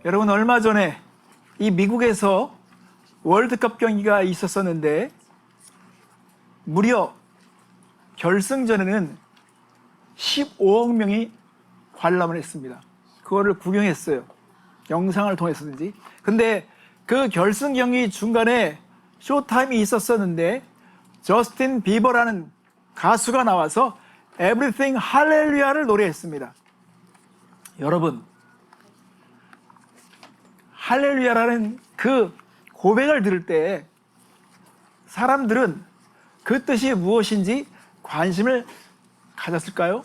여러분, 얼마 전에 이 미국에서 월드컵 경기가 있었었는데 무려 결승전에는 15억 명이 관람을 했습니다. 그거를 구경했어요. 영상을 통해서든지. 근데 그 결승 경기 중간에 쇼타임이 있었었는데 저스틴 비버라는 가수가 나와서 Everything 할렐루야를 노래했습니다. 여러분, 할렐루야라는 그 고백을 들을 때 사람들은 그 뜻이 무엇인지 관심을 가졌을까요?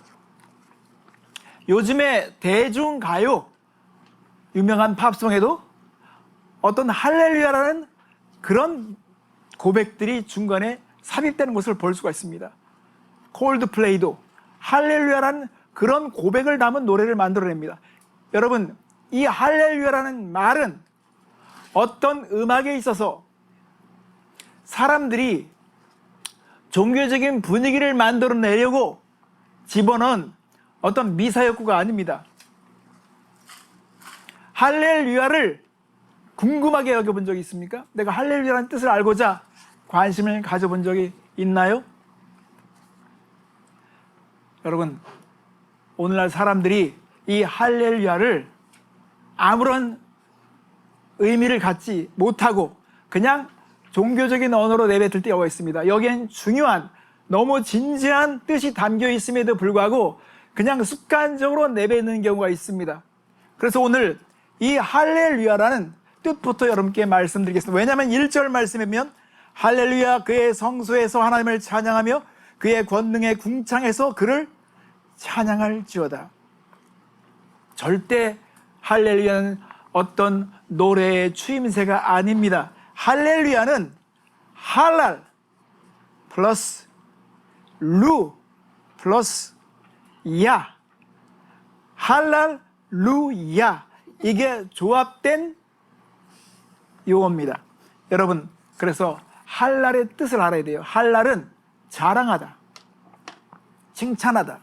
요즘에 대중가요, 유명한 팝송에도 어떤 할렐루야라는 그런 고백들이 중간에 삽입되는 것을 볼 수가 있습니다. 콜드플레이도 할렐루야라는 그런 고백을 담은 노래를 만들어냅니다. 여러분, 이 할렐루야라는 말은 어떤 음악에 있어서 사람들이 종교적인 분위기를 만들어내려고 집어넣은 어떤 미사역구가 아닙니다. 할렐루야를 궁금하게 여겨본 적이 있습니까? 내가 할렐루야라는 뜻을 알고자 관심을 가져본 적이 있나요? 여러분, 오늘날 사람들이 이 할렐루야를 아무런 의미를 갖지 못하고 그냥 종교적인 언어로 내뱉을 때가 있습니다. 여기엔 중요한, 너무 진지한 뜻이 담겨 있음에도 불구하고 그냥 습관적으로 내뱉는 경우가 있습니다. 그래서 오늘 이 할렐루야라는 뜻부터 여러분께 말씀드리겠습니다. 왜냐하면 1절 말씀에 보면 할렐루야, 그의 성소에서 하나님을 찬양하며 그의 권능의 궁창에서 그를 찬양할지어다. 절대 할렐루야는 어떤 노래의 추임새가 아닙니다. 할렐루야는 할랄 플러스 루 플러스 야, 할랄루야, 이게 조합된 용어입니다. 여러분, 그래서 할랄의 뜻을 알아야 돼요. 할랄은 자랑하다, 칭찬하다,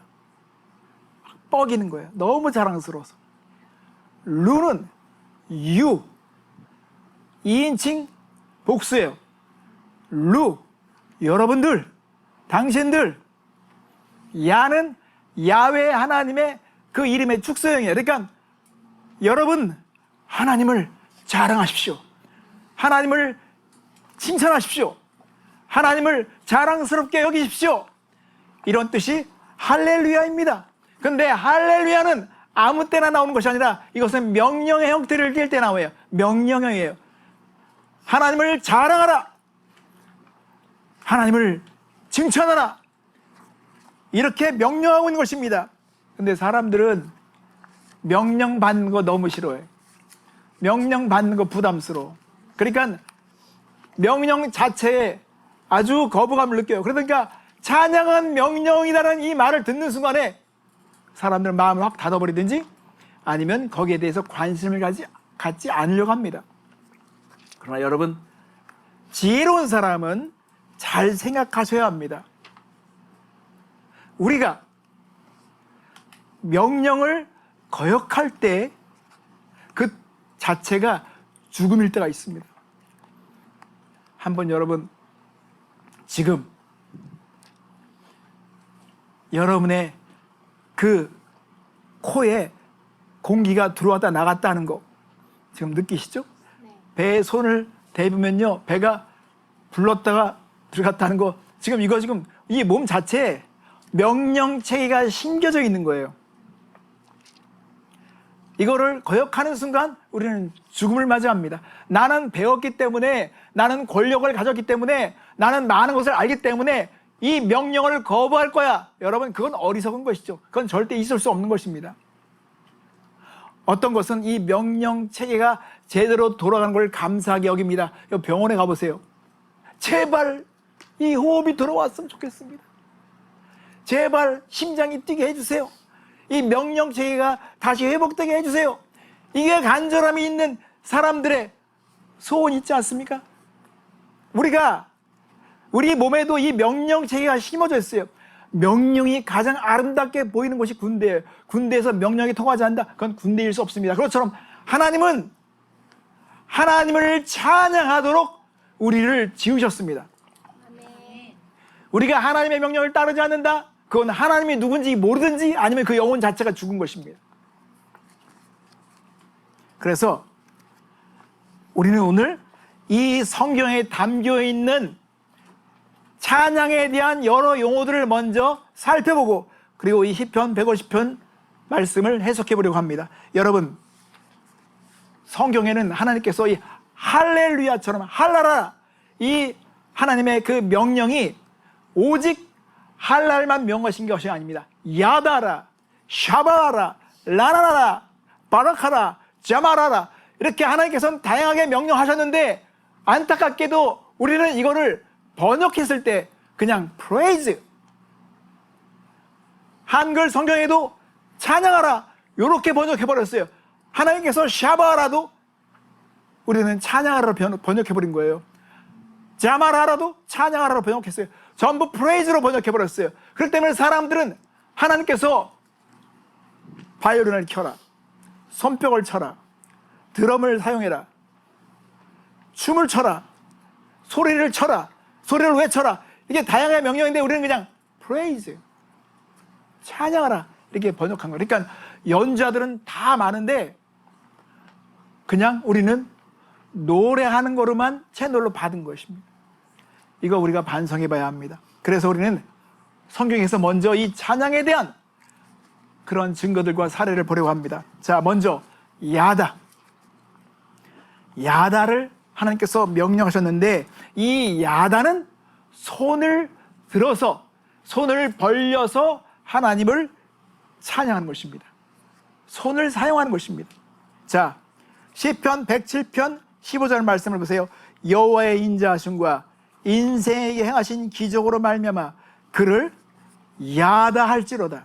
뻐기는 거예요. 너무 자랑스러워서. 루는 유, 2인칭 복수예요. 루, 여러분들, 당신들. 야는 야훼 하나님의 그 이름의 축소형이에요. 그러니까 여러분, 하나님을 자랑하십시오. 하나님을 칭찬하십시오. 하나님을 자랑스럽게 여기십시오. 이런 뜻이 할렐루야입니다. 근데 할렐루야는 아무 때나 나오는 것이 아니라 이것은 명령의 형태를 띌 때 나와요. 명령형이에요. 하나님을 자랑하라, 하나님을 칭찬하라, 이렇게 명령하고 있는 것입니다. 근데 사람들은 명령 받는 거 너무 싫어해. 명령 받는 거 부담스러워. 그러니까 명령 자체에 아주 거부감을 느껴요. 그러니까 찬양은 명령이라는 이 말을 듣는 순간에 사람들은 마음을 확 닫아버리든지 아니면 거기에 대해서 관심을 갖지 않으려고 합니다. 그러나 여러분, 지혜로운 사람은 잘 생각하셔야 합니다. 우리가 명령을 거역할 때 그 자체가 죽음일 때가 있습니다. 한번 여러분, 지금 여러분의 그 코에 공기가 들어왔다 나갔다 하는 거 지금 느끼시죠? 네. 배에 손을 대보면요, 배가 불렀다가 들어갔다 하는 거, 지금 이거 지금 이 몸 자체에 명령체계가 심겨져 있는 거예요. 이거를 거역하는 순간 우리는 죽음을 맞이합니다. 나는 배웠기 때문에, 나는 권력을 가졌기 때문에, 나는 많은 것을 알기 때문에 이 명령을 거부할 거야. 여러분, 그건 어리석은 것이죠. 그건 절대 있을 수 없는 것입니다. 어떤 것은 이 명령체계가 제대로 돌아가는 걸 감사하게 여깁니다. 병원에 가보세요. 제발 이 호흡이 돌아왔으면 좋겠습니다. 제발 심장이 뛰게 해주세요. 이 명령체계가 다시 회복되게 해주세요. 이게 간절함이 있는 사람들의 소원 있지 않습니까? 우리 몸에도 이 명령체계가 심어져 있어요. 명령이 가장 아름답게 보이는 곳이 군대예요. 군대에서 명령이 통하지 않는다? 그건 군대일 수 없습니다. 그것처럼 하나님은 하나님을 찬양하도록 우리를 지으셨습니다. 우리가 하나님의 명령을 따르지 않는다? 그건 하나님이 누군지 모르든지 아니면 그 영혼 자체가 죽은 것입니다. 그래서 우리는 오늘 이 성경에 담겨 있는 찬양에 대한 여러 용어들을 먼저 살펴보고 그리고 이 시편 150편 말씀을 해석해 보려고 합니다. 여러분, 성경에는 하나님께서 이 할렐루야처럼 할라라, 이 하나님의 그 명령이 오직 할랄만 명하신 것이 아닙니다. 야다라, 샤바라, 라라라, 바라카라, 자마라라, 이렇게 하나님께서는 다양하게 명령하셨는데 안타깝게도 우리는 이거를 번역했을 때 그냥 praise, 한글 성경에도 찬양하라 이렇게 번역해버렸어요. 하나님께서 샤바라도 우리는 찬양하라로 번역해버린 거예요. 자마라라도 찬양하라로 번역했어요. 전부 프레이즈로 번역해버렸어요. 그렇기 때문에 사람들은 하나님께서 바이올린을 켜라, 손뼉을 쳐라, 드럼을 사용해라, 춤을 춰라, 소리를 쳐라, 소리를 외쳐라, 이게 다양한 명령인데 우리는 그냥 프레이즈, 찬양하라 이렇게 번역한 거예요. 그러니까 연주자들은 다 많은데 그냥 우리는 노래하는 거로만 채널로 받은 것입니다. 이거 우리가 반성해 봐야 합니다. 그래서 우리는 성경에서 먼저 이 찬양에 대한 그런 증거들과 사례를 보려고 합니다. 자, 먼저 야다. 야다를 하나님께서 명령하셨는데 이 야다는 손을 들어서, 손을 벌려서 하나님을 찬양하는 것입니다. 손을 사용하는 것입니다. 자, 시편 107편 15절 말씀을 보세요. 여호와의 인자하심과 인생에게 행하신 기적으로 말미암아 그를 야다할지로다.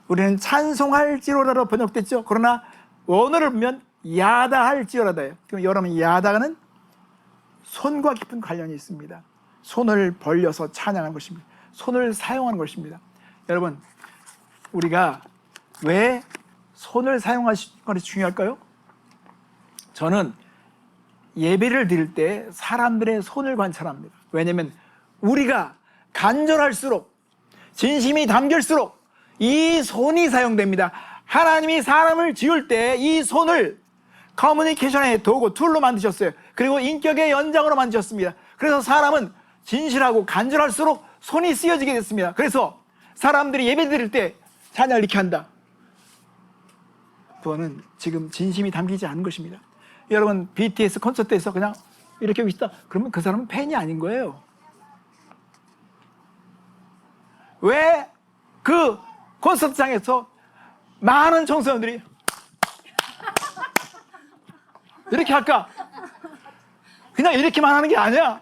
우리는 찬송할지로다로 번역됐죠. 그러나 원어를 보면 야다할지로다예요. 그럼 여러분, 야다는 손과 깊은 관련이 있습니다. 손을 벌려서 찬양하는 것입니다. 손을 사용하는 것입니다. 여러분, 우리가 왜 손을 사용하는 것이 중요할까요? 저는 예배를 드릴 때 사람들의 손을 관찰합니다. 왜냐하면 우리가 간절할수록, 진심이 담길수록 이 손이 사용됩니다. 하나님이 사람을 지을 때 이 손을 커뮤니케이션의 도구, 툴로 만드셨어요. 그리고 인격의 연장으로 만드셨습니다. 그래서 사람은 진실하고 간절할수록 손이 쓰여지게 됐습니다. 그래서 사람들이 예배 드릴 때 찬양을 이렇게 한다. 그거는 지금 진심이 담기지 않은 것입니다. 여러분, BTS 콘서트에서 그냥 이렇게 하고 있다. 그러면 그 사람은 팬이 아닌 거예요. 왜 그 콘서트장에서 많은 청소년들이 이렇게 할까? 그냥 이렇게만 하는 게 아니야.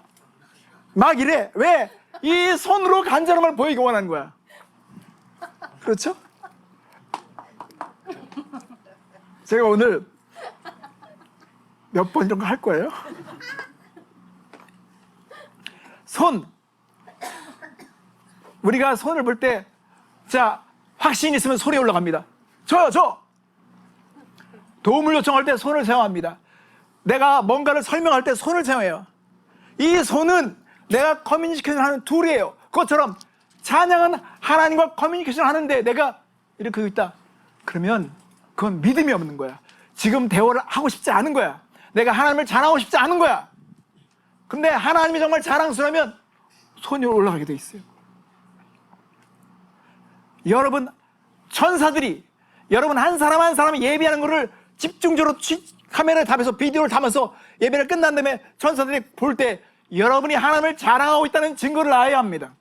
막 이래. 왜? 이 손으로 간절함을 보이기 원하는 거야. 그렇죠? 제가 오늘 몇 번 정도 할 거예요. 손. 우리가 손을 볼 때, 자, 확신 있으면 손이 올라갑니다. 저! 도움을 요청할 때 손을 사용합니다. 내가 뭔가를 설명할 때 손을 사용해요. 이 손은 내가 커뮤니케이션 하는 툴이에요. 그것처럼 찬양은 하나님과 커뮤니케이션 하는데 내가 이렇게 하고 있다. 그러면 그건 믿음이 없는 거야. 지금 대화를 하고 싶지 않은 거야. 내가 하나님을 자랑하고 싶지 않은 거야. 근데 하나님이 정말 자랑스러우면 손이 올라가게 돼 있어요. 여러분, 천사들이, 여러분 한 사람 한 사람이 예배하는 거를 집중적으로 카메라에 담아서 비디오를 담아서 예배를 끝난 다음에 천사들이 볼 때 여러분이 하나님을 자랑하고 있다는 증거를 알아야 합니다.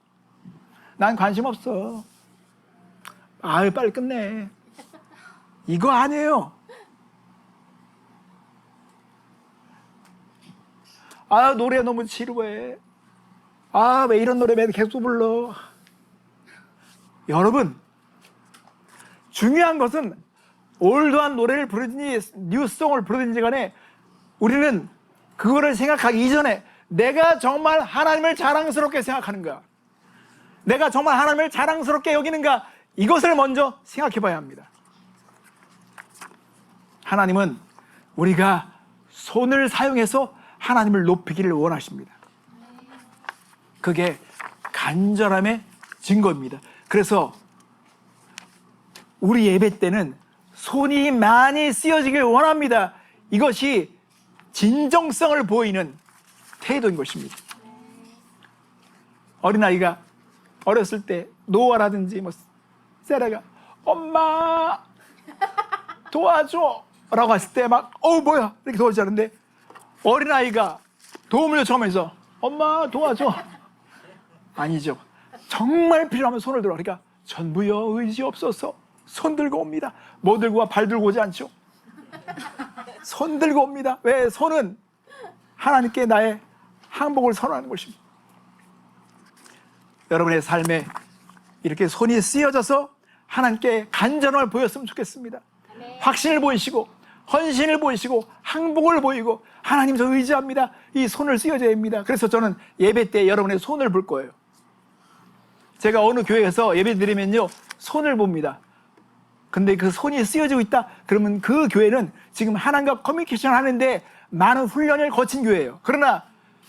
난 관심 없어. 아유, 빨리 끝내. 이거 아니에요. 아, 노래 너무 지루해. 아, 왜 이런 노래 계속 불러. 여러분, 중요한 것은 올드한 노래를 부르든지 뉴송을 부르든지 간에 우리는 그거를 생각하기 이전에 내가 정말 하나님을 자랑스럽게 생각하는 거야. 내가 정말 하나님을 자랑스럽게 여기는가, 이것을 먼저 생각해 봐야 합니다. 하나님은 우리가 손을 사용해서 하나님을 높이기를 원하십니다. 그게 간절함의 증거입니다. 그래서 우리 예배 때는 손이 많이 쓰여지길 원합니다. 이것이 진정성을 보이는 태도인 것입니다. 어린아이가 어렸을 때 노아라든지 세라가 엄마 도와줘 라고 했을 때 막 뭐야 이렇게 도와주는데, 어린아이가 도움을 요청하면서 엄마 도와줘 아니죠. 정말 필요하면 손을 들어. 그러니까 전부여 의지 없어서 손 들고 옵니다. 뭐 들고 와? 발 들고 오지 않죠. 손 들고 옵니다. 왜? 손은 하나님께 나의 항복을 선언하는 것입니다. 여러분의 삶에 이렇게 손이 쓰여져서 하나님께 간절함을 보였으면 좋겠습니다. 확신을 보이시고 헌신을 보이시고 항복을 보이고 하나님 저 의지합니다. 이 손을 쓰여져야 합니다. 그래서 저는 예배 때 여러분의 손을 볼 거예요. 제가 어느 교회에서 예배 드리면요 손을 봅니다. 근데 그 손이 쓰여지고 있다 그러면 그 교회는 지금 하나님과 커뮤니케이션 하는데 많은 훈련을 거친 교회예요. 그러나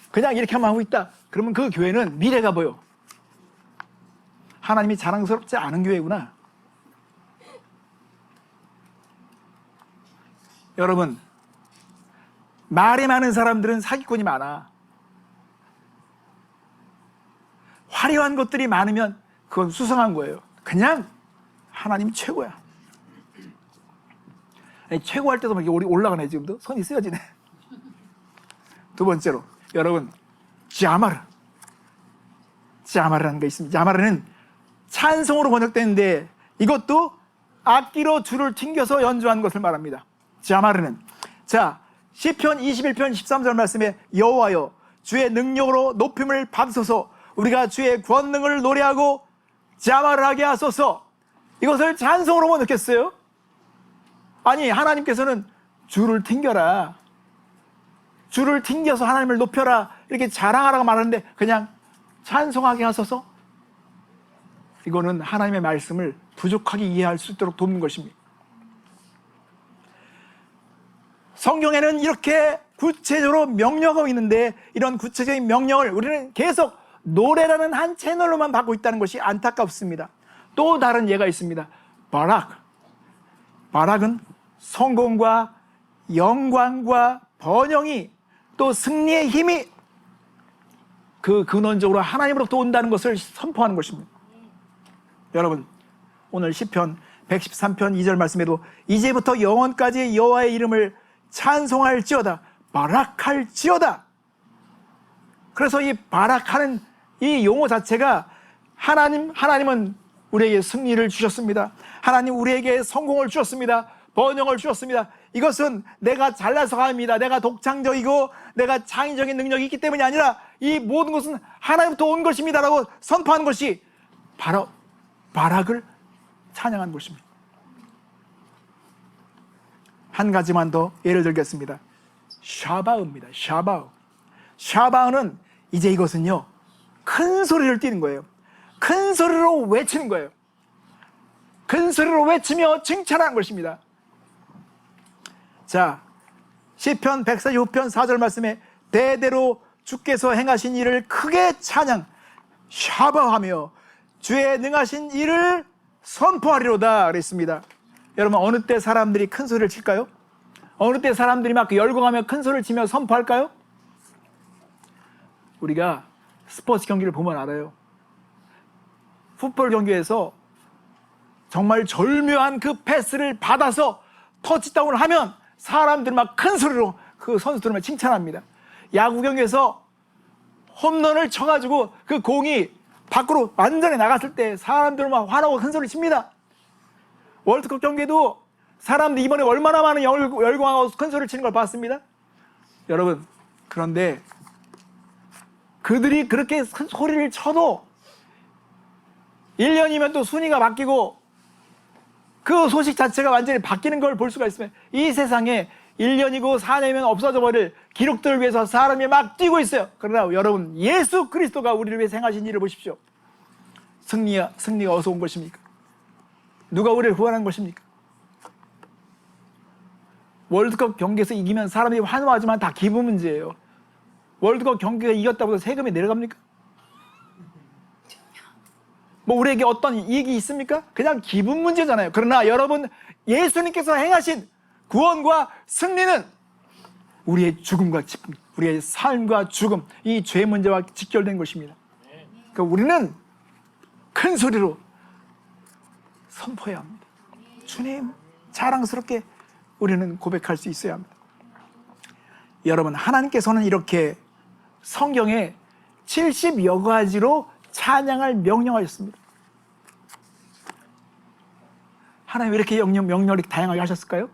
그냥 이렇게만 하고 있다 그러면 그 교회는 미래가 보여. 하나님이 자랑스럽지 않은 교회구나. 여러분, 말이 많은 사람들은 사기꾼이 많아. 화려한 것들이 많으면 그건 수상한 거예요. 그냥 하나님 최고야. 아니, 최고 할 때도 막 이렇게 올라가네. 지금도 손이 쓰여지네. 두 번째로 여러분, 자마르라는 게 있습니다. 자마르는 찬송으로 번역되는데 이것도 악기로 줄을 튕겨서 연주한 것을 말합니다. 자마르는, 자 시편 21편 13절 말씀에 여호와여 주의 능력으로 높임을 받으소서, 우리가 주의 권능을 노래하고 자마르하게 하소서. 이것을 찬송으로 번역했어요. 아니, 하나님께서는 줄을 튕겨라, 줄을 튕겨서 하나님을 높여라 이렇게 자랑하라고 말하는데 그냥 찬송하게 하소서? 이거는 하나님의 말씀을 부족하게 이해할 수 있도록 돕는 것입니다. 성경에는 이렇게 구체적으로 명령하고 있는데 바라는 구체적인 명령을 우리는 계속 노래라는 한 채널로만 받고 있다는 것이 안타깝습니다. 또 다른 예가 있습니다. 바락은 성공과 영광과 번영이 또 승리의 힘이 그 근원적으로 하나님으로부터 온다는 것을 선포하는 것입니다. 여러분, 오늘 시편 113편 2절 말씀에도 이제부터 영원까지 여호와의 이름을 찬송할지어다, 바락할지어다. 그래서 이 바락하는 이 용어 자체가 하나님은 우리에게 승리를 주셨습니다. 하나님 우리에게 성공을 주셨습니다. 번영을 주셨습니다. 이것은 내가 잘나서가 아닙니다. 내가 독창적이고 내가 창의적인 능력이 있기 때문이 아니라 이 모든 것은 하나님부터 온 것입니다 라고 선포하는 것이 바로 바락을 찬양한 것입니다. 한 가지만 더 예를 들겠습니다. 샤바우입니다. 샤바우는 이제 이것은요 큰 소리를 띠는 거예요. 큰 소리로 외치는 거예요. 큰 소리로 외치며 칭찬하는 것입니다. 자, 시편 145편 4절 말씀에 대대로 주께서 행하신 일을 크게 찬양 샤바하며 주의 능하신 일을 선포하리로다 그랬습니다. 여러분, 어느 때 사람들이 큰 소리를 칠까요? 어느 때 사람들이 막 열광하며 큰 소리를 치며 선포할까요? 우리가 스포츠 경기를 보면 알아요. 풋볼 경기에서 정말 절묘한 그 패스를 받아서 터치다운을 하면 사람들이 막 큰 소리로 그 선수들을 칭찬합니다. 야구 경기에서 홈런을 쳐가지고 그 공이 밖으로 완전히 나갔을 때 사람들은 막 환호하고 큰 소리 칩니다. 월드컵 경기에도 사람들이 이번에 얼마나 많은 열광하고 큰 소리를 치는 걸 봤습니다. 여러분, 그런데 그들이 그렇게 큰 소리를 쳐도 1년이면 또 순위가 바뀌고 그 소식 자체가 완전히 바뀌는 걸 볼 수가 있으면 이 세상에 1년이고 4년이면 없어져 버릴 기록들을 위해서 사람이 막 뛰고 있어요. 그러나 여러분, 예수 그리스도가 우리를 위해 행하신 일을 보십시오. 승리가 어디서 온 것입니까? 누가 우리를 구원한 것입니까? 월드컵 경기에서 이기면 사람들이 환호하지만 다 기분 문제예요. 월드컵 경기가 이겼다고 해서 세금이 내려갑니까? 뭐 우리에게 어떤 이익이 있습니까? 그냥 기분 문제잖아요. 그러나 여러분, 예수님께서 행하신 구원과 승리는 우리의 죽음과 우리의 삶과 죽음, 이 죄 문제와 직결된 것입니다. 그러니까 우리는 큰 소리로 선포해야 합니다. 주님, 자랑스럽게 우리는 고백할 수 있어야 합니다. 여러분, 하나님께서는 이렇게 성경에 70여 가지로 찬양을 명령하셨습니다. 하나님 왜 이렇게 명령을 다양하게 하셨을까요?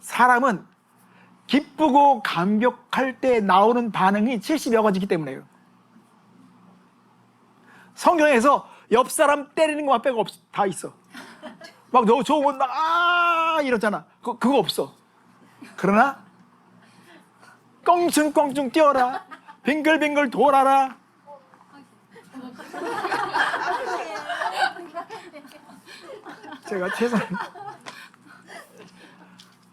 사람은 기쁘고 감격할 때 나오는 반응이 70여 가지이기 때문에요. 성경에서 옆 사람 때리는 것만 빼고 다 있어. 막 너 좋은 건 막 이러잖아. 그거 없어. 그러나 껑충껑충 뛰어라, 빙글빙글 돌아라. 제가 최선.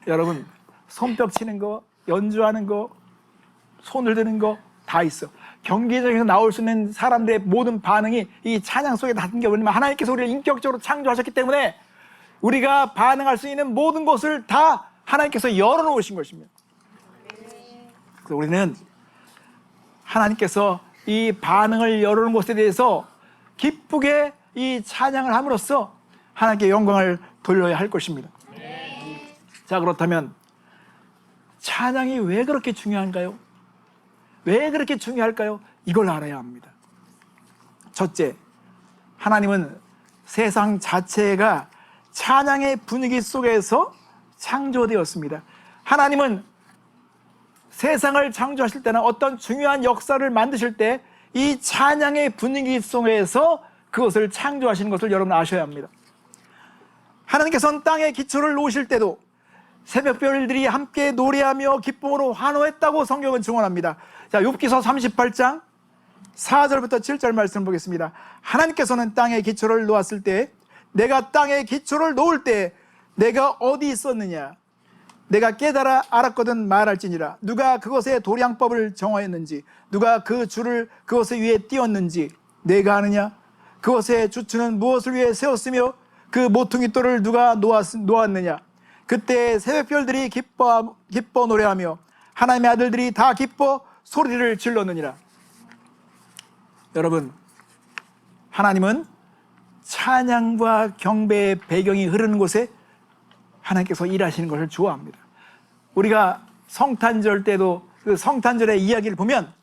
여러분, 손뼉 치는 거, 연주하는 거, 손을 드는 거 다 있어. 경기장에서 나올 수 있는 사람들의 모든 반응이 이 찬양 속에 담긴 게 뭐냐면, 하나님께서 우리를 인격적으로 창조하셨기 때문에 우리가 반응할 수 있는 모든 것을 다 하나님께서 열어놓으신 것입니다. 그래서 우리는 하나님께서 이 반응을 열어놓은 것에 대해서 기쁘게 이 찬양을 함으로써 하나님께 영광을 돌려야 할 것입니다. 자, 그렇다면 찬양이 왜 그렇게 중요한가요? 왜 그렇게 중요할까요? 이걸 알아야 합니다. 첫째, 하나님은 세상 자체가 찬양의 분위기 속에서 창조되었습니다. 하나님은 세상을 창조하실 때는 어떤 중요한 역사를 만드실 때 이 찬양의 분위기 속에서 그것을 창조하시는 것을 여러분 아셔야 합니다. 하나님께서는 땅에 기초를 놓으실 때도 새벽별들이 함께 노래하며 기쁨으로 환호했다고 성경은 증언합니다. 자, 욥기서 38장 4절부터 7절 말씀 보겠습니다. 하나님께서는 땅에 기초를 놓았을 때, 내가 땅에 기초를 놓을 때 내가 어디 있었느냐? 내가 깨달아 알았거든 말할지니라. 누가 그것의 도량법을 정하였는지, 누가 그 줄을 그것의 위에 띄웠는지 내가 아느냐? 그것의 주추는 무엇을 위해 세웠으며 그 모퉁이 돌을 누가 놓았느냐? 그때 새벽별들이 기뻐 노래하며 하나님의 아들들이 다 기뻐 소리를 질렀느니라. 여러분, 하나님은 찬양과 경배의 배경이 흐르는 곳에 하나님께서 일하시는 것을 좋아합니다. 우리가 성탄절 때도 그 성탄절의 이야기를 보면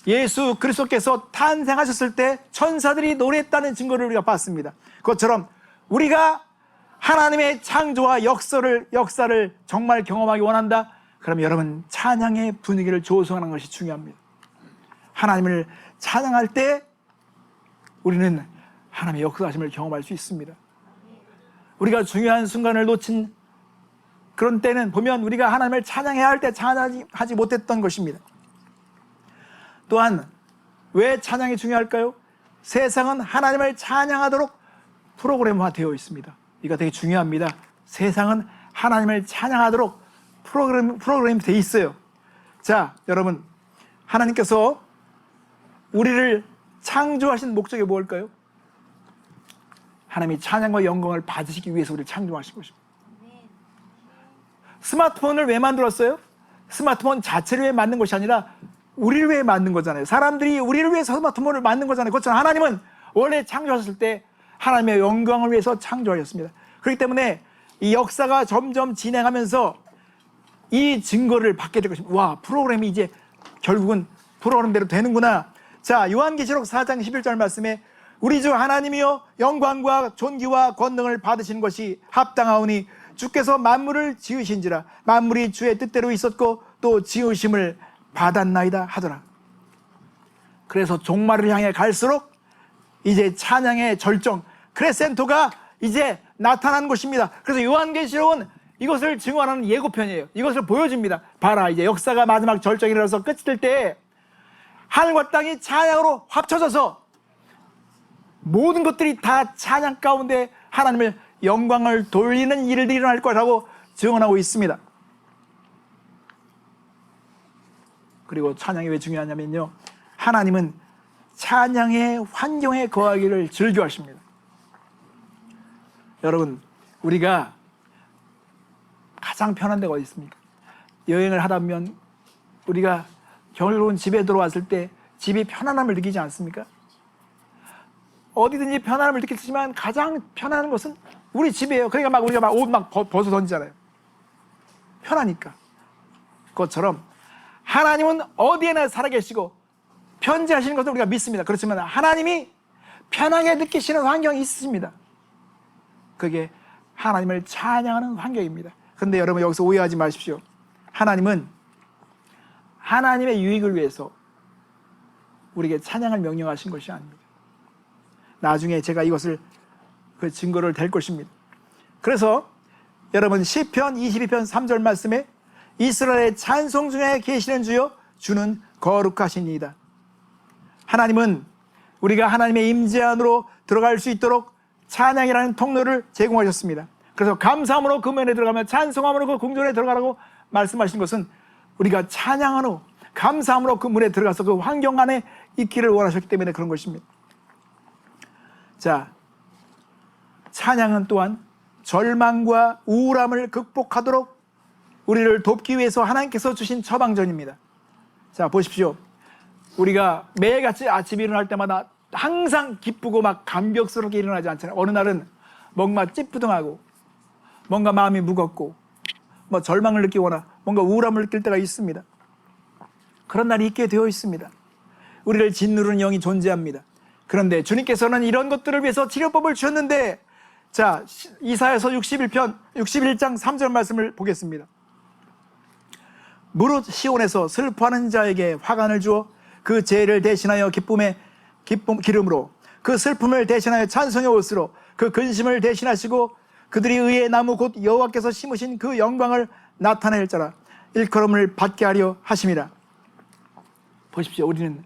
예수 그리스도께서 탄생하셨을 때 천사들이 노래했다는 증거를 우리가 봤습니다. 그것처럼 우리가 하나님의 창조와 역사를 정말 경험하기 원한다? 그럼 여러분, 찬양의 분위기를 조성하는 것이 중요합니다. 하나님을 찬양할 때 우리는 하나님의 역사하심을 경험할 수 있습니다. 우리가 중요한 순간을 놓친 그런 때는 보면 우리가 하나님을 찬양해야 할 때 찬양하지 못했던 것입니다. 또한 왜 찬양이 중요할까요? 세상은 하나님을 찬양하도록 프로그램화되어 있습니다. 이거 되게 중요합니다. 세상은 하나님을 찬양하도록 프로그램이 되어 있어요. 자, 여러분, 하나님께서 우리를 창조하신 목적이 뭘까요? 하나님이 찬양과 영광을 받으시기 위해서 우리를 창조하신 것입니다. 스마트폰을 왜 만들었어요? 스마트폰 자체를 왜 만든 것이 아니라 우리를 위해 만든 거잖아요. 사람들이 우리를 위해서 스마트폰을 만든 거잖아요. 그렇잖아요. 하나님은 원래 창조하셨을 때 하나님의 영광을 위해서 창조하셨습니다. 그렇기 때문에 이 역사가 점점 진행하면서 이 증거를 받게 될 것입니다. 와, 프로그램이 이제 결국은 프로그램대로 되는구나. 자, 요한계시록 4장 11절 말씀에 우리 주 하나님이여 영광과 존귀와 권능을 받으신 것이 합당하오니 주께서 만물을 지으신지라. 만물이 주의 뜻대로 있었고 또 지으심을 받았나이다 하더라. 그래서 종말을 향해 갈수록 이제 찬양의 절정, 크레센토가 이제 나타난 것입니다. 그래서 요한계시록은 이것을 증언하는 예고편이에요. 이것을 보여줍니다. 봐라, 이제 역사가 마지막 절정에 이르러서 끝이 될 때 하늘과 땅이 찬양으로 합쳐져서 모든 것들이 다 찬양 가운데 하나님을 영광을 돌리는 일들이 일어날 거라고 증언하고 있습니다. 그리고 찬양이 왜 중요하냐면요, 하나님은 찬양의 환경에 거하기를 즐겨하십니다. 여러분, 우리가 가장 편한 데가 어디 있습니까? 여행을 하다 보면 우리가 결국은 집에 들어왔을 때 집이 편안함을 느끼지 않습니까? 어디든지 편안함을 느끼지만 가장 편안한 것은 우리 집이에요. 그러니까 우리가 옷 벗어 던지잖아요. 편하니까. 그것처럼 하나님은 어디에나 살아계시고 편지하시는 것을 우리가 믿습니다. 그렇지만 하나님이 편하게 느끼시는 환경이 있습니다. 그게 하나님을 찬양하는 환경입니다. 그런데 여러분, 여기서 오해하지 마십시오. 하나님은 하나님의 유익을 위해서 우리에게 찬양을 명령하신 것이 아닙니다. 나중에 제가 이것을 그 증거를 댈 것입니다. 그래서 여러분, 시편 22편 3절 말씀에 이스라엘의 찬송 중에 계시는 주여 주는 거룩하시니이다. 하나님은 우리가 하나님의 임재 안으로 들어갈 수 있도록 찬양이라는 통로를 제공하셨습니다. 그래서 감사함으로 그 문에 들어가며 찬송함으로 그 궁전에 들어가라고 말씀하신 것은 우리가 찬양함으로, 감사함으로 그 문에 들어가서 그 환경 안에 있기를 원하셨기 때문에 그런 것입니다. 자, 찬양은 또한 절망과 우울함을 극복하도록 우리를 돕기 위해서 하나님께서 주신 처방전입니다. 자, 보십시오. 우리가 매일같이 아침 일어날 때마다 항상 기쁘고 막 감격스럽게 일어나지 않잖아요. 어느 날은 뭔가 찌뿌둥하고 뭔가 마음이 무겁고 뭐 절망을 느끼거나 뭔가 우울함을 느낄 때가 있습니다. 그런 날이 있게 되어 있습니다. 우리를 짓누르는 영이 존재합니다. 그런데 주님께서는 이런 것들을 위해서 치료법을 주셨는데, 자, 이사야서 61장 3절 말씀을 보겠습니다. 무릇 시온에서 슬퍼하는 자에게 화관을 주어 그 죄를 대신하여 기름으로, 그 슬픔을 대신하여 찬송의 옷으로, 그 근심을 대신하시고 그들이 의의 나무 곧 여호와께서 심으신 그 영광을 나타낼 자라 일컬음을 받게 하려 하심이라. 보십시오. 우리는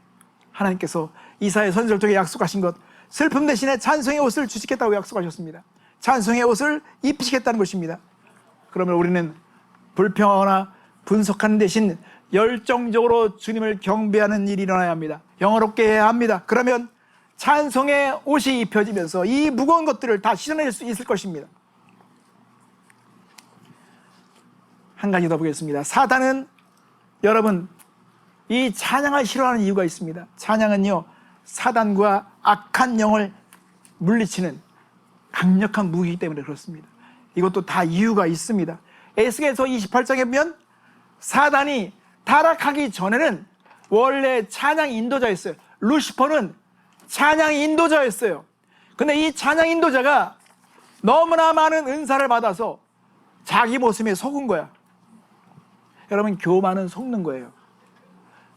하나님께서 이사야 선지자 쪽에 약속하신 것, 슬픔 대신에 찬송의 옷을 주시겠다고 약속하셨습니다. 찬송의 옷을 입히시겠다는 것입니다. 그러면 우리는 불평하거나 분석하는 대신 열정적으로 주님을 경배하는 일이 일어나야 합니다. 영어롭게 해야 합니다. 그러면 찬송의 옷이 입혀지면서 이 무거운 것들을 다 씻어낼 수 있을 것입니다. 한 가지 더 보겠습니다. 사단은, 여러분, 이 찬양을 싫어하는 이유가 있습니다. 찬양은요, 사단과 악한 영을 물리치는 강력한 무기이기 때문에 그렇습니다. 이것도 다 이유가 있습니다. 에스겔서 28장에 보면 사단이 타락하기 전에는 원래 찬양 인도자였어요. 루시퍼는 찬양 인도자였어요. 근데 이 찬양 인도자가 너무나 많은 은사를 받아서 자기 모습에 속은 거야. 여러분, 교만은 속는 거예요.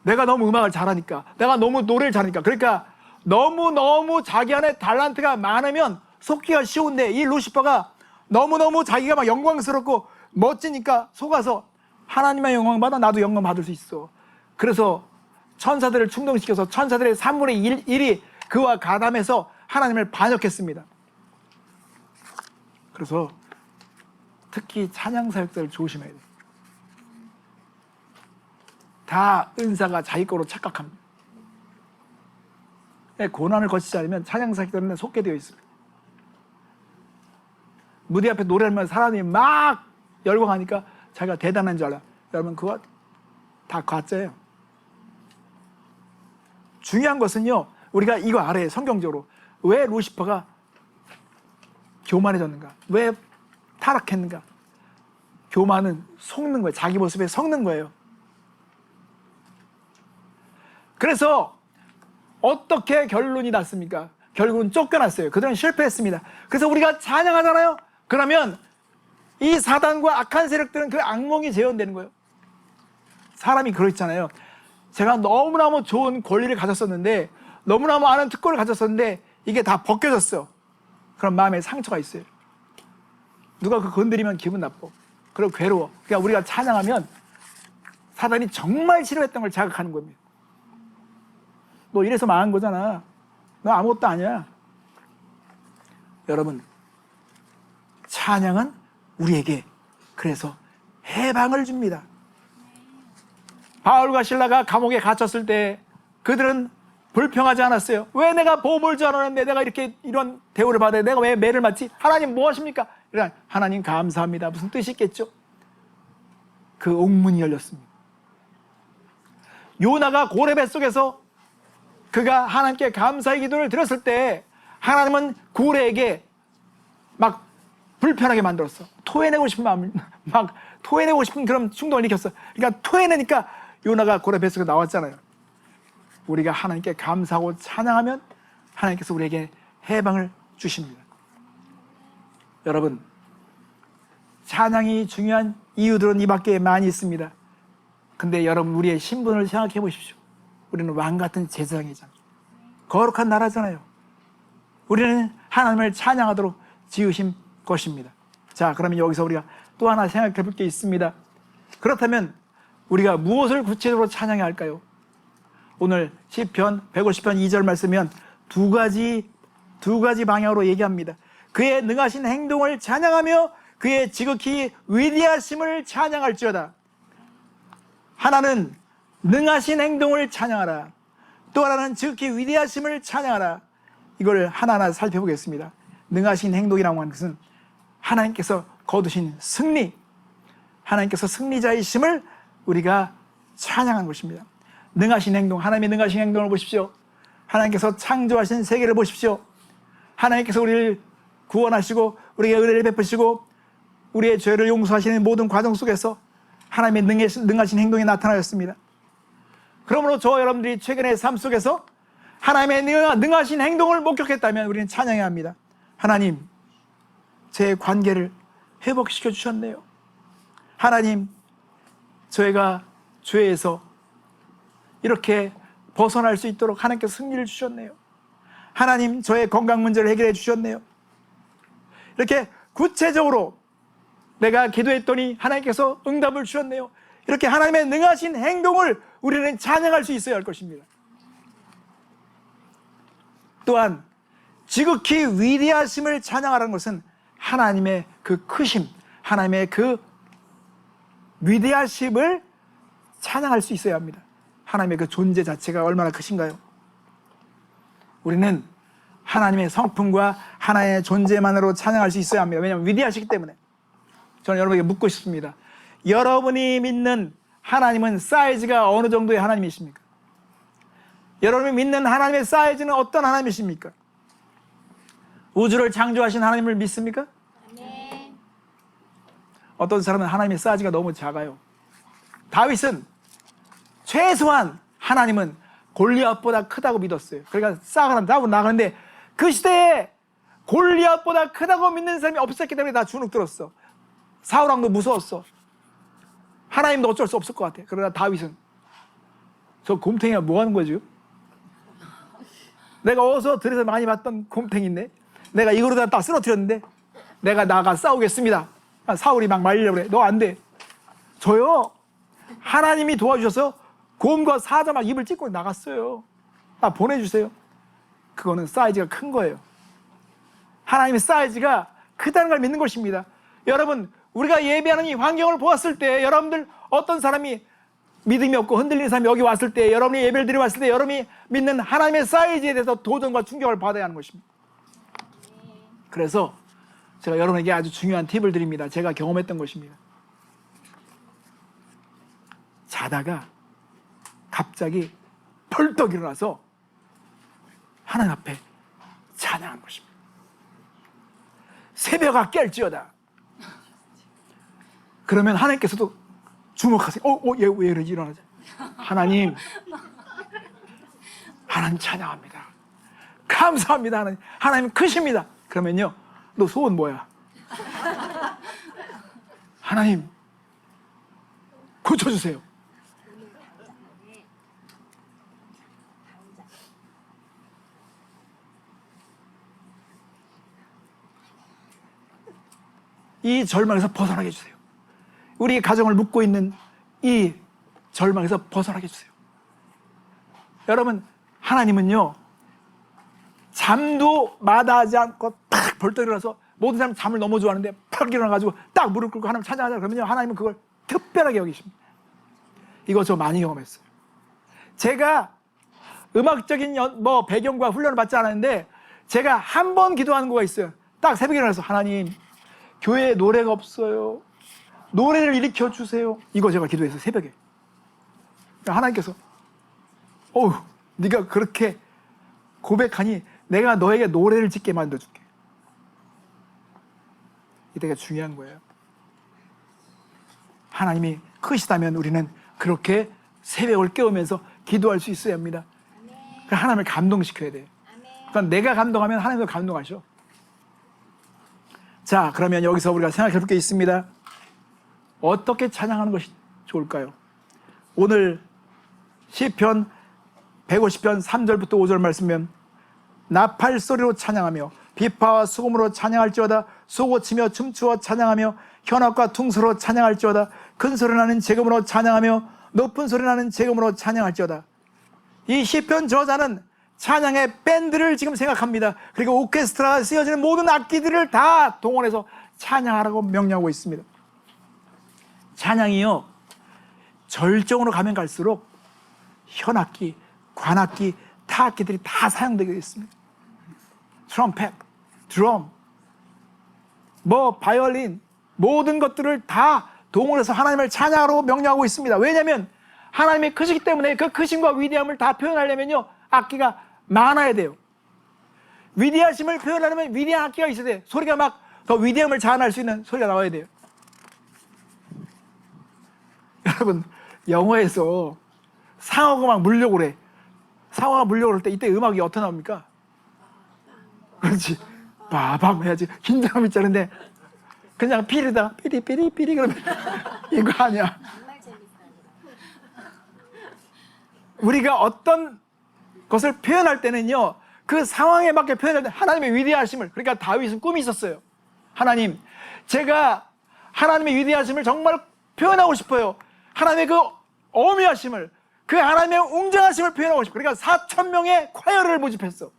내가 너무 음악을 잘하니까, 내가 너무 노래를 잘하니까, 그러니까 너무너무 자기 안에 달란트가 많으면 속기가 쉬운데, 이 루시퍼가 너무너무 자기가 막 영광스럽고 멋지니까 속아서 하나님의 영광 받아 나도 영광 받을 수 있어. 그래서 천사들을 충동시켜서 천사들의 3분의 1이 그와 가담해서 하나님을 반역했습니다. 그래서 특히 찬양 사역자를 조심해야 돼요. 다 은사가 자기 거로 착각합니다. 고난을 거치지 않으면 찬양 사역자는 속게 되어 있습니다. 무대 앞에 노래하면 사람이 막 열광하니까 자기가 대단한 줄 알아. 여러분, 그거 다 가짜예요. 중요한 것은요, 우리가 이거 알아요. 성경적으로 왜 루시퍼가 교만해졌는가, 왜 타락했는가. 교만은 속는 거예요. 자기 모습에 속는 거예요. 그래서 어떻게 결론이 났습니까? 결국은 쫓겨났어요. 그들은 실패했습니다. 그래서 우리가 찬양하잖아요. 그러면 이 사단과 악한 세력들은 그 악몽이 재현되는 거예요. 사람이 그렇잖아요. 제가 너무너무 좋은 권리를 가졌었는데, 너무너무 많은 특권을 가졌었는데 이게 다 벗겨졌어. 그럼 마음에 상처가 있어요. 누가 그 건드리면 기분 나빠. 그리고 괴로워. 그러니까 우리가 찬양하면 사단이 정말 싫어했던 걸 자극하는 겁니다. 너 이래서 망한 거잖아. 너 아무것도 아니야. 여러분, 찬양은 우리에게 그래서 해방을 줍니다. 바울과 실라가 감옥에 갇혔을 때 그들은 불평하지 않았어요. 왜 내가 보험을 줄 알았는데 내가 이렇게 이런 대우를 받아야 내가 왜 매를 맞지? 하나님 뭐 하십니까? 그러니까 하나님 감사합니다. 무슨 뜻이 있겠죠? 그 옥문이 열렸습니다. 요나가 고래 뱃속에서 그가 하나님께 감사의 기도를 드렸을 때 하나님은 고래에게 막 불편하게 만들었어. 토해내고 싶은 마음, 막 토해내고 싶은 그런 충동을 일으켰어. 그러니까 토해내니까 요나가 고래 뱃속에 나왔잖아요. 우리가 하나님께 감사하고 찬양하면 하나님께서 우리에게 해방을 주십니다. 여러분, 찬양이 중요한 이유들은 이 밖에 많이 있습니다. 근데 여러분, 우리의 신분을 생각해 보십시오. 우리는 왕같은 제사장이잖아요. 거룩한 나라잖아요. 우리는 하나님을 찬양하도록 지으신 것입니다. 자, 그러면 여기서 우리가 또 하나 생각해 볼 게 있습니다. 그렇다면 우리가 무엇을 구체적으로 찬양해야 할까요? 오늘 시편 150편 2절 말씀이면 두 가지 방향으로 얘기합니다. 그의 능하신 행동을 찬양하며 그의 지극히 위대하심을 찬양할지어다. 하나는 능하신 행동을 찬양하라. 또 하나는 지극히 위대하심을 찬양하라. 이걸 하나하나 살펴보겠습니다. 능하신 행동이라고 하는 것은 하나님께서 거두신 승리, 하나님께서 승리자이심을 우리가 찬양하는 것입니다. 능하신 행동, 하나님의 능하신 행동을 보십시오. 하나님께서 창조하신 세계를 보십시오. 하나님께서 우리를 구원하시고 우리에게 은혜를 베푸시고 우리의 죄를 용서하시는 모든 과정 속에서 하나님의 능하신 행동이 나타나였습니다. 그러므로 저와 여러분들이 최근의 삶 속에서 하나님의 능하신 행동을 목격했다면 우리는 찬양해야 합니다. 하나님, 제 관계를 회복시켜 주셨네요. 하나님, 저희가 죄에서 이렇게 벗어날 수 있도록 하나님께서 승리를 주셨네요. 하나님, 저의 건강 문제를 해결해 주셨네요. 이렇게 구체적으로 내가 기도했더니 하나님께서 응답을 주셨네요. 이렇게 하나님의 능하신 행동을 우리는 찬양할 수 있어야 할 것입니다. 또한 지극히 위대하심을 찬양하라는 것은 하나님의 그 크심, 하나님의 그 위대하심을 찬양할 수 있어야 합니다. 하나님의 그 존재 자체가 얼마나 크신가요? 우리는 하나님의 성품과 하나님의 존재만으로 찬양할 수 있어야 합니다. 왜냐하면 위대하시기 때문에. 저는 여러분에게 묻고 싶습니다. 여러분이 믿는 하나님은 사이즈가 어느 정도의 하나님이십니까? 여러분이 믿는 하나님의 사이즈는 어떤 하나님이십니까? 우주를 창조하신 하나님을 믿습니까? 네. 어떤 사람은 하나님의 사이즈가 너무 작아요. 다윗은 최소한 하나님은 골리앗보다 크다고 믿었어요. 그러니까 싸우고 나가는데 그 시대에 골리앗보다 크다고 믿는 사람이 없었기 때문에 다 주눅들었어. 사울왕도 무서웠어. 하나님도 어쩔 수 없을 것 같아. 그러나 다윗은 저 곰탱이가 뭐 하는 거지? 내가 어디서 들에서 많이 봤던 곰탱이인데 내가 이거로 다 쓰러뜨렸는데 내가 나가 싸우겠습니다. 사울이 막 말리려고 그래. 너 안 돼. 저요, 하나님이 도와주셔서 곰과 사자 막 입을 찢고 나갔어요. 보내주세요. 그거는 사이즈가 큰 거예요. 하나님의 사이즈가 크다는 걸 믿는 것입니다. 여러분, 우리가 예배하는 이 환경을 보았을 때 여러분들 어떤 사람이 믿음이 없고 흔들리는 사람이 여기 왔을 때 여러분이 예배를 드리러 왔을 때 여러분이 믿는 하나님의 사이즈에 대해서 도전과 충격을 받아야 하는 것입니다. 그래서 제가 여러분에게 아주 중요한 팁을 드립니다. 제가 경험했던 것입니다. 자다가 갑자기 벌떡 일어나서 하나님 앞에 찬양하는 것입니다. 새벽아 깰지어다. 그러면 하나님께서도 주목하세요. 얘 왜 이러지? 일어나자. 하나님 찬양합니다. 감사합니다. 하나님 크십니다. 그러면요, 너 소원 뭐야? 하나님 고쳐주세요. 이 절망에서 벗어나게 해주세요. 우리 가정을 묶고 있는 이 절망에서 벗어나게 해주세요. 여러분, 하나님은요, 잠도 마다하지 않고 딱 벌떡 일어나서 모든 사람 잠을 너무 좋아하는데 팍 일어나가지고 딱 무릎 꿇고 하나님 찬양하자 그러면요, 하나님은 그걸 특별하게 여기십니다. 이거 저 많이 경험했어요. 제가 음악적인 배경과 훈련을 받지 않았는데 제가 한 번 기도하는 거가 있어요. 딱 새벽에 일어나서 하나님, 교회에 노래가 없어요. 노래를 일으켜 주세요. 이거 제가 기도했어요, 새벽에. 하나님께서 네가 그렇게 고백하니 내가 너에게 노래를 짓게 만들어줄게. 이때가 중요한 거예요. 하나님이 크시다면 우리는 그렇게 새벽을 깨우면서 기도할 수 있어야 합니다. 하나님을 감동시켜야 돼요. 그러니까 내가 감동하면 하나님도 감동하셔. 자, 그러면 여기서 우리가 생각해 볼 게 있습니다. 어떻게 찬양하는 것이 좋을까요? 오늘 시편 150편 3절부터 5절 말씀면 나팔소리로 찬양하며 비파와 수금으로 찬양할지어다. 쏘고치며 춤추어 찬양하며 현악과 퉁소로 찬양할지어다. 큰 소리 나는 재금으로 찬양하며 높은 소리 나는 재금으로 찬양할지어다. 이 시편 저자는 찬양의 밴드를 지금 생각합니다. 그리고 오케스트라가 쓰여지는 모든 악기들을 다 동원해서 찬양하라고 명령하고 있습니다. 찬양이요, 절정으로 가면 갈수록 현악기, 관악기, 타악기들이 다 사용되게 있습니다. 트럼펫, 드럼, 바이올린, 모든 것들을 다 동원해서 하나님을 찬양하라고 명령하고 있습니다. 왜냐하면 하나님이 크시기 때문에 그 크심과 위대함을 다 표현하려면요, 악기가 많아야 돼요. 위대하심을 표현하려면 위대한 악기가 있어야 돼요. 소리가 막 더 위대함을 자아낼 수 있는 소리가 나와야 돼요. 여러분, 영화에서 상어가 막 물려고 그래. 상어가 물려고 그럴 때 이때 음악이 어떻게 나옵니까? 그렇지. 빠밤 해야지. 긴장감 있잖은데 그냥 피리다 피리 그러면 이거 아니야. 우리가 어떤 것을 표현할 때는요, 그 상황에 맞게 표현할 때 하나님의 위대하심을, 그러니까 다윗은 꿈이 있었어요. 하나님, 제가 하나님의 위대하심을 정말 표현하고 싶어요. 하나님의 그 어미하심을, 그 하나님의 웅장하심을 표현하고 싶어요. 그러니까 4,000명의 콰이어를 모집했어.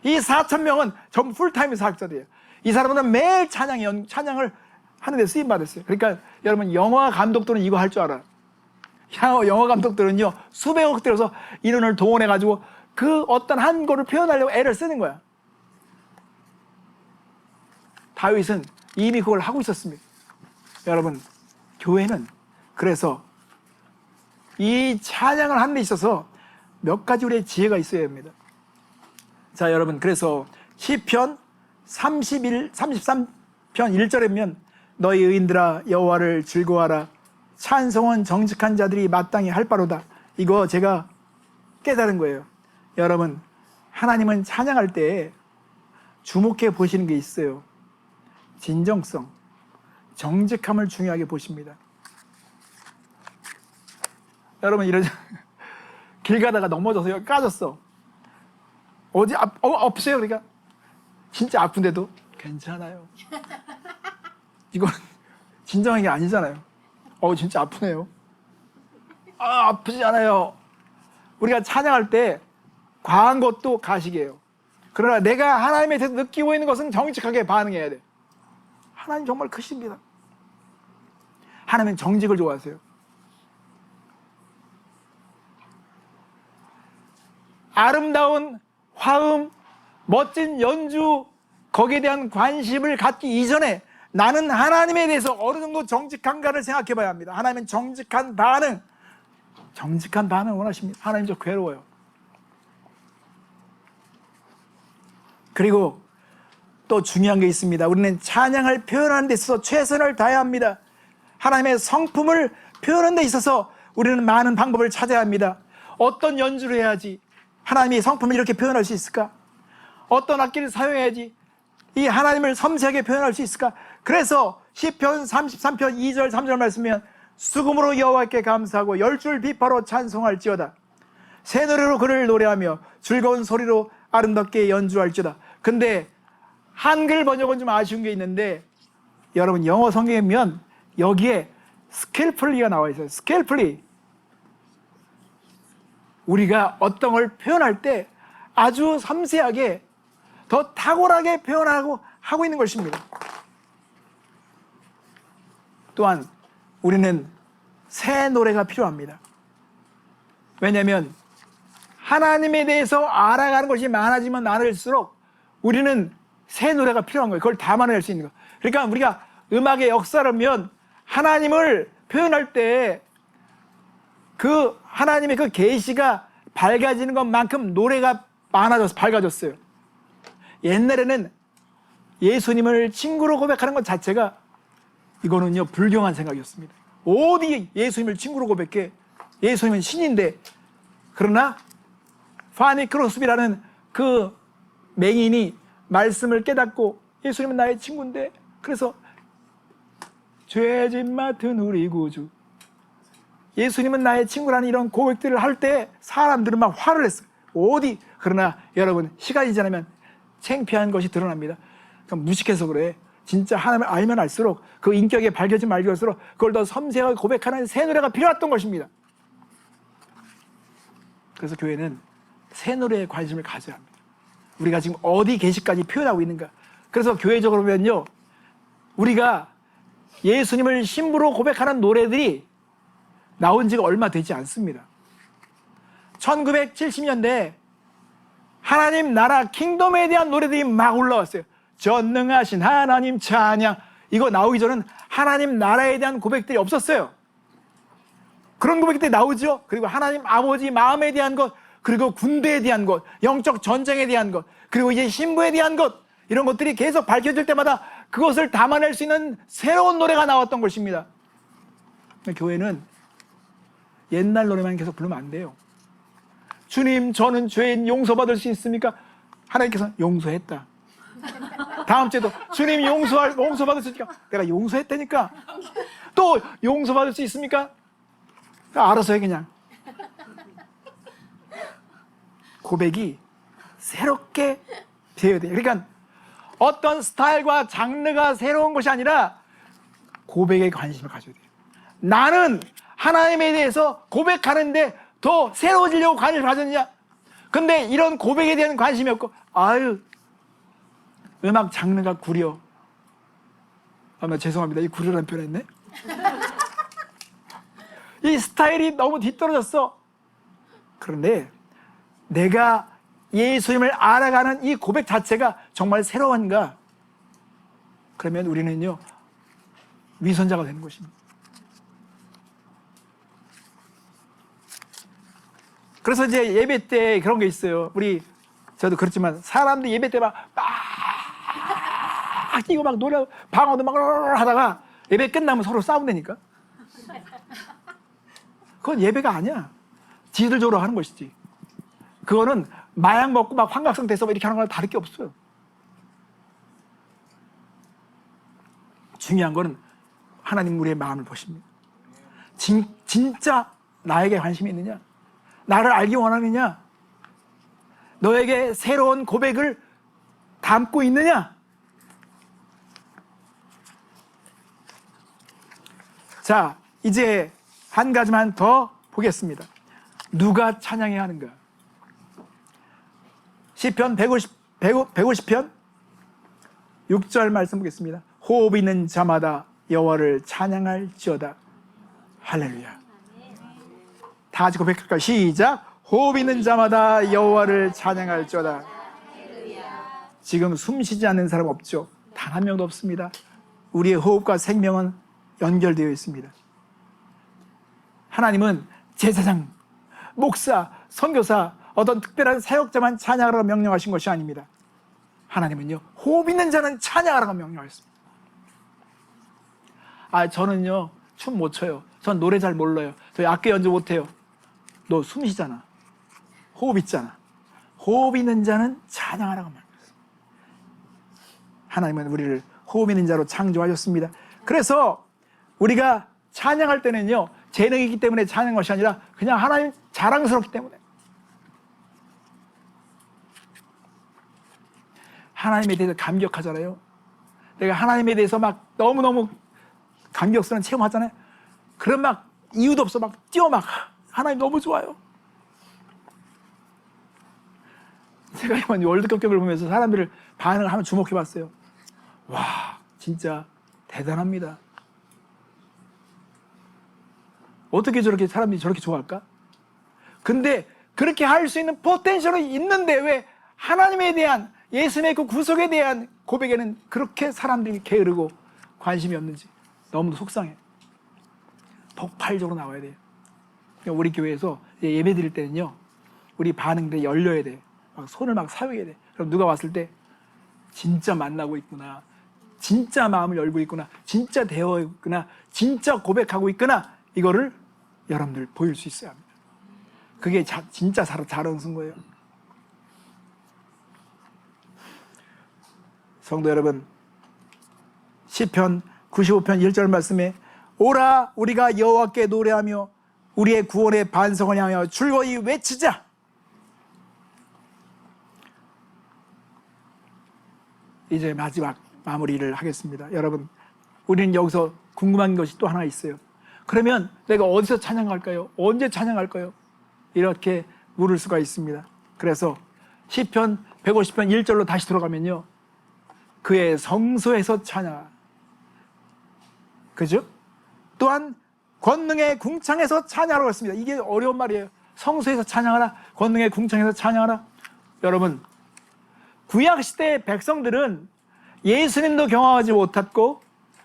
이 4,000명은 전부 풀타임 사역자들이에요. 이 사람은 매일 찬양을 하는데 쓰임받았어요. 그러니까 여러분, 영화 감독들은 이거 할 줄 알아요. 영화 감독들은요, 수백억 들여서 인원을 동원해가지고 그 어떤 한 거를 표현하려고 애를 쓰는 거야. 다윗은 이미 그걸 하고 있었습니다. 여러분, 교회는 그래서 이 찬양을 하는 데 있어서 몇 가지 우리의 지혜가 있어야 합니다. 자, 여러분, 그래서 시편 33편 1절에면 너희 의인들아 여호와를 즐거워하라. 찬송은 정직한 자들이 마땅히 할 바로다. 이거 제가 깨달은 거예요. 여러분, 하나님은 찬양할 때 주목해 보시는 게 있어요. 진정성, 정직함을 중요하게 보십니다. 여러분, 길 가다가 넘어져서 여기 까졌어. 어디 없어요. 그러니까 진짜 아픈데도 괜찮아요. 이건 진정한 게 아니잖아요. 진짜 아프네요. 아프지 않아요. 우리가 찬양할 때 과한 것도 가식이에요. 그러나 내가 하나님에 대해서 느끼고 있는 것은 정직하게 반응해야 돼. 하나님 정말 크십니다. 하나님은 정직을 좋아하세요. 아름다운 화음, 멋진 연주, 거기에 대한 관심을 갖기 이전에 나는 하나님에 대해서 어느 정도 정직한가를 생각해 봐야 합니다. 하나님은 정직한 반응을 원하십니다. 하나님 저 괴로워요. 그리고 또 중요한 게 있습니다. 우리는 찬양을 표현하는 데 있어서 최선을 다해야 합니다. 하나님의 성품을 표현하는 데 있어서 우리는 많은 방법을 찾아야 합니다. 어떤 연주를 해야지 하나님의 성품을 이렇게 표현할 수 있을까? 어떤 악기를 사용해야지 이 하나님을 섬세하게 표현할 수 있을까? 그래서 시편 33편 2절 3절 말씀이면 수금으로 여호와께 감사하고 열줄 비파로 찬송할지어다. 새 노래로 그를 노래하며 즐거운 소리로 아름답게 연주할지어다. 근데 한글 번역은 좀 아쉬운 게 있는데, 여러분 영어 성경에 보면 여기에 skillfully가 나와 있어요. skillfully. 우리가 어떤 걸 표현할 때 아주 섬세하게 더 탁월하게 표현하고 하고 있는 것입니다. 또한 우리는 새 노래가 필요합니다. 왜냐하면 하나님에 대해서 알아가는 것이 많아지면 많을수록 우리는 새 노래가 필요한 거예요. 그걸 담아낼 수 있는 거. 그러니까 우리가 음악의 역사를 보면 하나님을 표현할 때 그 하나님의 그 계시가 밝아지는 것만큼 노래가 밝아졌어요. 옛날에는 예수님을 친구로 고백하는 것 자체가 이거는요 불경한 생각이었습니다. 어디 예수님을 친구로 고백해? 예수님은 신인데. 그러나 파니 크로스비라는 그 맹인이 말씀을 깨닫고 예수님은 나의 친구인데, 그래서 죄짐 맡은 우리 구주, 예수님은 나의 친구라는 이런 고백들을 할 때 사람들은 막 화를 냈어요. 어디? 그러나 여러분, 시간이 지나면 창피한 것이 드러납니다. 그러니까 무식해서 그래. 진짜 하나님을 알면 알수록 그 인격에 밝혀진 말할수록 그걸 더 섬세하게 고백하는 새 노래가 필요했던 것입니다. 그래서 교회는 새 노래에 관심을 가져야 합니다. 우리가 지금 어디 계시까지 표현하고 있는가. 그래서 교회적으로 보면요, 우리가 예수님을 신부로 고백하는 노래들이 나온 지가 얼마 되지 않습니다. 1970년대에 하나님 나라 킹덤에 대한 노래들이 막 올라왔어요. 전능하신 하나님 찬양. 이거 나오기 전엔 하나님 나라에 대한 고백들이 없었어요. 그런 고백들이 나오죠. 그리고 하나님 아버지 마음에 대한 것, 그리고 군대에 대한 것, 영적 전쟁에 대한 것, 그리고 이제 신부에 대한 것, 이런 것들이 계속 밝혀질 때마다 그것을 담아낼 수 있는 새로운 노래가 나왔던 것입니다. 교회는 옛날 노래만 계속 부르면 안 돼요. 주님, 저는 죄인 용서받을 수 있습니까? 하나님께서는 용서했다. 다음 주에도 주님 용서받을 수 있습니까? 내가 용서했다니까. 또 용서받을 수 있습니까? 알아서 해 그냥. 고백이 새롭게 되어야 돼요. 그러니까 어떤 스타일과 장르가 새로운 것이 아니라 고백에 관심을 가져야 돼요. 나는 하나님에 대해서 고백하는데 더 새로워지려고 관심을 가졌느냐? 근데 이런 고백에 대한 관심이 없고, 아유, 음악 장르가 구려. 나 죄송합니다. 이 구려라는 표현 했네? 이 스타일이 너무 뒤떨어졌어. 그런데 내가 예수님을 알아가는 이 고백 자체가 정말 새로운가? 그러면 우리는요, 위선자가 되는 것입니다. 그래서 이제 예배 때 그런 게 있어요. 저도 그렇지만 사람들 예배 때 막 뛰고 막 노래, 방언도 막 하다가 예배 끝나면 서로 싸운다니까. 그건 예배가 아니야. 지들적으로 하는 것이지. 그거는 마약 먹고 막 환각성 돼서 이렇게 하는 거랑 다를 게 없어요. 중요한 거는 하나님 우리의 마음을 보십니다. 진짜 나에게 관심이 있느냐? 나를 알기 원하느냐? 너에게 새로운 고백을 담고 있느냐? 자, 이제 한 가지만 더 보겠습니다. 누가 찬양해야 하는가? 시편 150편 6절 말씀 보겠습니다. 호흡 있는 자마다 여호와를 찬양할지어다. 할렐루야. 다 같이 고백할까요? 시작. 호흡 있는 자마다 여호와를 찬양할지어다. 지금 숨 쉬지 않는 사람 없죠? 단 한 명도 없습니다. 우리의 호흡과 생명은 연결되어 있습니다. 하나님은 제사장, 목사, 선교사, 어떤 특별한 사역자만 찬양하라고 명령하신 것이 아닙니다. 하나님은요, 호흡 있는 자는 찬양하라고 명령하셨습니다. 저는요, 춤 못 춰요. 전 노래 잘 몰라요. 저 악기 연주 못 해요. 너 숨 쉬잖아. 호흡 있잖아. 호흡 있는 자는 찬양하라고 말했습니다. 하나님은 우리를 호흡 있는 자로 창조하셨습니다. 그래서 우리가 찬양할 때는요, 재능이 있기 때문에 찬양한 것이 아니라 그냥 하나님 자랑스럽기 때문에, 하나님에 대해서 감격하잖아요. 내가 하나님에 대해서 막 너무너무 감격스러운 체험하잖아요. 그럼 막 이유도 없어 막 뛰어 막 하나님 너무 좋아요. 제가 이번 월드컵 경기를 보면서 사람들을 반응을 한번 주목해 봤어요. 와, 진짜 대단합니다. 어떻게 저렇게 사람들이 저렇게 좋아할까? 근데 그렇게 할 수 있는 포텐셜이 있는데 왜 하나님에 대한 예수님의 그 구속에 대한 고백에는 그렇게 사람들이 게으르고 관심이 없는지 너무 속상해. 폭발적으로 나와야 돼요. 우리 교회에서 예배 드릴 때는요, 우리 반응들이 열려야 돼. 막 손을 막 사용해야 돼. 그럼 누가 왔을 때 진짜 만나고 있구나, 진짜 마음을 열고 있구나, 진짜 되어 있구나, 진짜 고백하고 있구나, 이거를 여러분들 보일 수 있어야 합니다. 그게 진짜 잘하는 거예요. 성도 여러분, 시편 95편 1절 말씀에 오라 우리가 여호와께 노래하며 우리의 구원의 반성을 향하여 즐거이 외치자. 이제 마지막 마무리를 하겠습니다. 여러분, 우리는 여기서 궁금한 것이 또 하나 있어요. 그러면 내가 어디서 찬양할까요? 언제 찬양할까요? 이렇게 물을 수가 있습니다. 그래서 시편 150편 1절로 다시 들어가면요, 그의 성소에서 찬양, 그죠? 또한 권능의 궁창에서 찬양하라고 했습니다. 이게 어려운 말이에요. 성소에서 찬양하라, 권능의 궁창에서 찬양하라. 여러분, 구약시대의 백성들은 예수님도 경험하지 못했고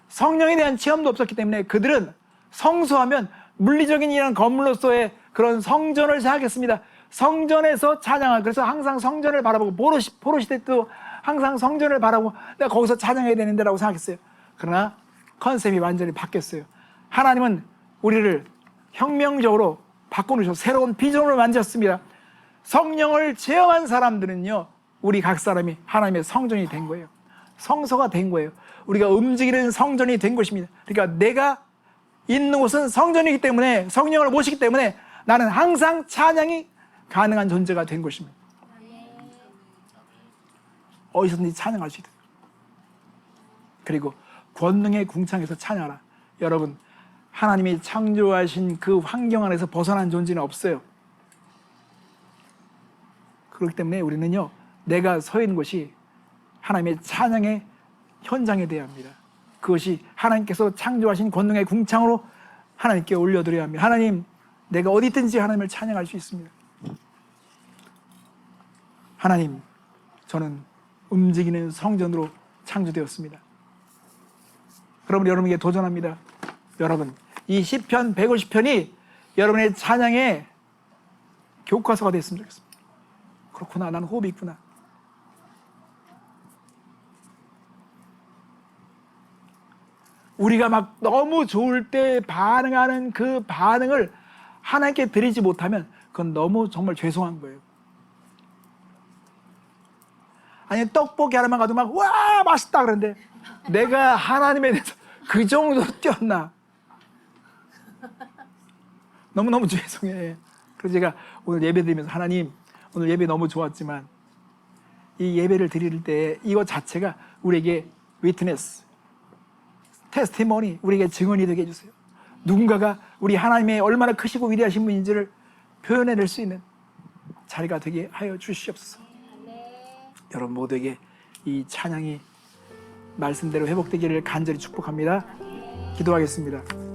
성령에 대한 체험도 없었기 때문에 그들은 성소하면 물리적인 이런 건물로서의 그런 성전을 생각했습니다. 성전에서 찬양을, 그래서 항상 성전을 바라보고 포로시대 때도 항상 성전을 바라보고 내가 거기서 찬양해야 되는데 라고 생각했어요. 그러나 컨셉이 완전히 바뀌었어요. 하나님은 우리를 혁명적으로 바꿔놓으셔서 새로운 비전을 만졌습니다. 성령을 체험한 사람들은요, 우리 각 사람이 하나님의 성전이 된 거예요. 성소가 된 거예요. 우리가 움직이는 성전이 된 것입니다. 그러니까 내가 있는 곳은 성전이기 때문에, 성령을 모시기 때문에 나는 항상 찬양이 가능한 존재가 된 것입니다. 어디서든지 찬양할 수 있다. 그리고 권능의 궁창에서 찬양하라. 여러분, 하나님이 창조하신 그 환경 안에서 벗어난 존재는 없어요. 그렇기 때문에 우리는요, 내가 서 있는 곳이 하나님의 찬양의 현장에 대해야 합니다. 그것이 하나님께서 창조하신 권능의 궁창으로 하나님께 올려드려야 합니다. 하나님, 내가 어디 있든지 하나님을 찬양할 수 있습니다. 하나님, 저는 움직이는 성전으로 창조되었습니다. 그러면 여러분에게 도전합니다. 여러분, 이 시편 150편이 여러분의 찬양의 교과서가 됐으면 좋겠습니다. 그렇구나, 나는 호흡이 있구나. 우리가 막 너무 좋을 때 반응하는 그 반응을 하나님께 드리지 못하면 그건 너무 정말 죄송한 거예요. 아니, 떡볶이 하나만 가도 막 와 맛있다 그러는데 내가 하나님에 대해서 그 정도 뛰었나? 너무너무 죄송해. 그래서 제가 오늘 예배 드리면서 하나님, 오늘 예배 너무 좋았지만 이 예배를 드릴 때 이거 자체가 우리에게 위트네스, 테스티모니, 우리에게 증언이 되게 해주세요. 누군가가 우리 하나님의 얼마나 크시고 위대하신 분인지를 표현해낼 수 있는 자리가 되게 하여 주시옵소서. 여러분 모두에게 이 찬양이 말씀대로 회복되기를 간절히 축복합니다. 기도하겠습니다.